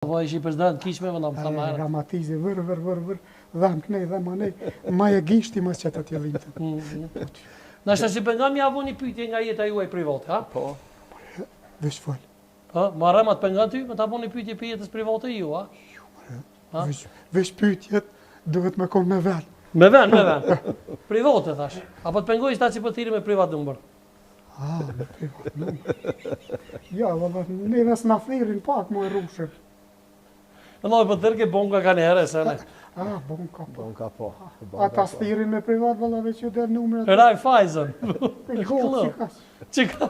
Po ishi prezident kiqme vëna më thamë. Ramatizi vër, dham kënej, dham anej, ma e gishti mas që të tjellim të. Nashta si pengam ja avon një pyetje nga jeta juaj private, ha? Po. Vesh fal. Ha, marrëm atë pengan ty, më ta avon një pyetje për jetës private ju, ha? Vesh pyetjet duhet me kom me vel. Me ven. Private thash. Apo të pengoj sta që po thiri me privat numër. Me privat numër. Ja, valla, neve s'na thirin pak mu e rushën. No, po tërke bonga ka njëherë, se ne. Bonka po. Bonka po. Ata stirin me privat, valla, veç ju del numrat. Raj Fajzën. Qika.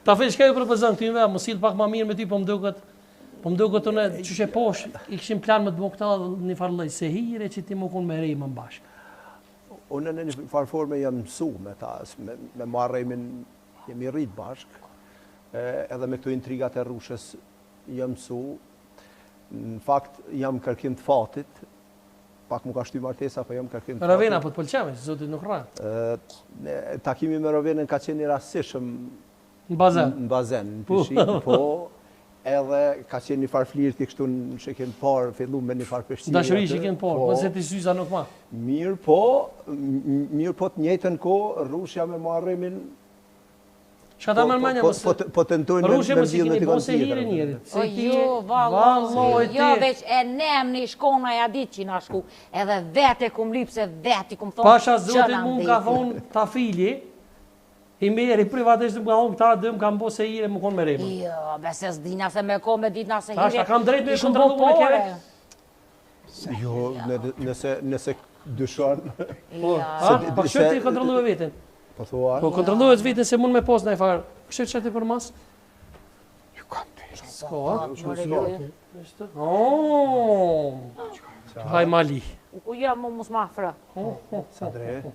Ta fej, shka ju propozon këty në më sill pak ma mirë me ty, po më duket të ne, qyshe posh, i këshim plan me të bo këta një farloj, se hire që ti më kun me rejmë në bashkë. Unë në një farforme jam mësu me ta, me marrëmin jemi rritë bashkë, edhe me këto intrigat e rushës jam mësu. Në fakt, jam kërkim të fatit, pak mu ka shty martesa, po jam kërkim të fatit. Ravena, po të pëlqeme, që zotit nuk ra. Takimi me Ravenën ka qenë një rastësishëm në bazen. Në bazen, në pishin, po, edhe ka qenë një farë flirti kështu në që kemë parë, fillu me një farë pështiri. Dashuri që kemë parë, po se të syza nuk ma. Mirë po të njëjtën ko, rushja me marrëmin. Qa ta mërmanja mësë... Po të nëtojnë me Rushe mësë i keni po se hire njerit. O jo, valloj, jo veç e nem një shkona ja ditë që na shku, edhe vete kum lip se veti kum thonë... Pasha zotin mu ka thonë ta filje, i meri privatisht më ka thonë këta dhe më kam bo se hire më konë me rejmë. Jo, bese s'dina se me ko me ditë na se hire... Ashta kam drejt me kontrolu me kere. Jo, nëse dyshon... Pa kështë ti kontrolu me vetin? Po thua? Po kontrollohet vitin se mund me pos në e farë. Kështë që ti për mas? Ju kam të ishtë. Sko, ha? Haj mali. U jam mu mus mafra. Sa dre?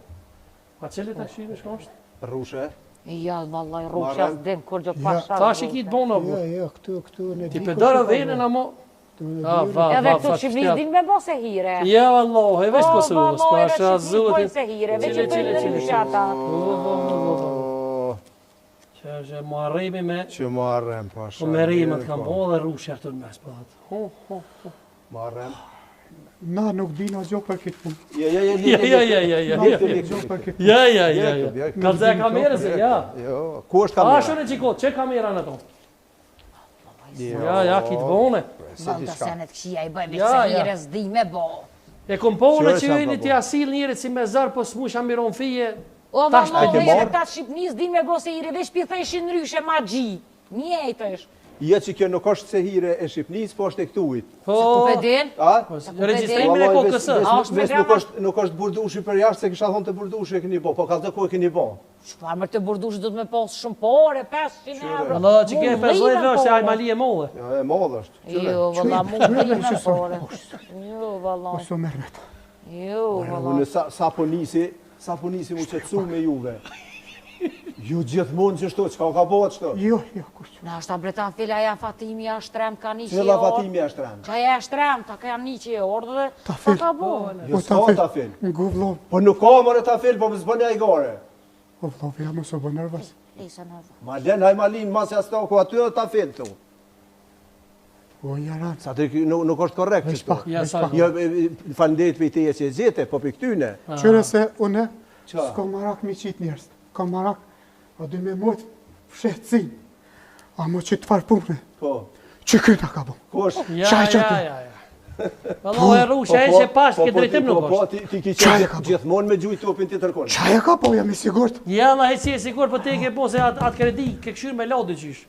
A qëllit a shqive shkosht? Rushe? Ja, vallaj, rusha s'dem kur gjë pasha. Ta shi kitë bona, bu. Jo, këtu në Ti pëdara venën, amo... Edhe këtu Shqipnis din me bo se hire. Ja, Allah, e veç Kosovës, pasha zotin. Se hire, veç e bëjnë në rishata. Që mu arrejmi me... Që mu arrem, pasha. Po me rejmet kam bo dhe rushja këtu në mes, po dhatë. Mu arrem. Na nuk dina gjo për këtë punë. Ja. Kalëzë e kamerës, ja. Jo, ku është kamera? Ashtë në qikot, që kamera në tonë? Ja, kitë bone. Valda senet këshia i bëj, veç se hire s'di me bo. E kompone që ju një t'i asil njërit si me zërë, po s'mu shamiron fije. O, vallaj, ta Shqipnis din me bo se hire, veç pithë ishin ryshe ma gji. Njejtë është. Ja që kjo nuk është se hire e Shqipnis, po është e këtuit. Se ku pedin? Registrimin e kokës. Nuk është burdushi për jashtë, se kisha thonë të burdushi e këni bo, po ka të ku e këni bo. Shfarmër të burdushi du të me posë shumë pore, 500 euro. Valla që ke 50 euro se ajmali e mollë. Ja, e mollë është. Jo, valla, mu me pore. Jo, valla. Oso mërmet. Jo, valla. Unë sa po nisi mu qëtësu me juve. Ju gjithmonë që shto, qka ka bëhet shto? Jo, kushtë. Në është ta bretan fila ja Fatimi ja shtremt ka 100 Cila orë. Fatimi ja shtremt? Qa ja shtremt, ta ka jam 100 orë dhe ta ka bëhet. Jo, s'ka ta fil. Ngu vlov. Po nuk ka mërë ta fil, po më zbënja i gore. O vlov, ja më së bë nërvës. Lisa nërvës. Ma len, haj ma linë, mas ja stoku aty dhe ta fil tu. O, jaran. Sa të nuk është korrekt që shto. Jo, falenderit për i teje që e zete, po për këtyne. Qëre se une, s'ko marak mi qitë njerës. Ka marak, a dy me mojtë fshetësin. A mo që të farë punë. Po. Që këta ka bu. Kosh? Ja. Valla e rushe e që pashtë këtë drejtim nuk është. Po, ti ki qenë gjithmonë me gjujtë topin të tërkonë. Qaja ka po, jam i sigurt. Ja, la e si e sigur, po te ke po se atë kredi, ke këshyrë me lodë qysh.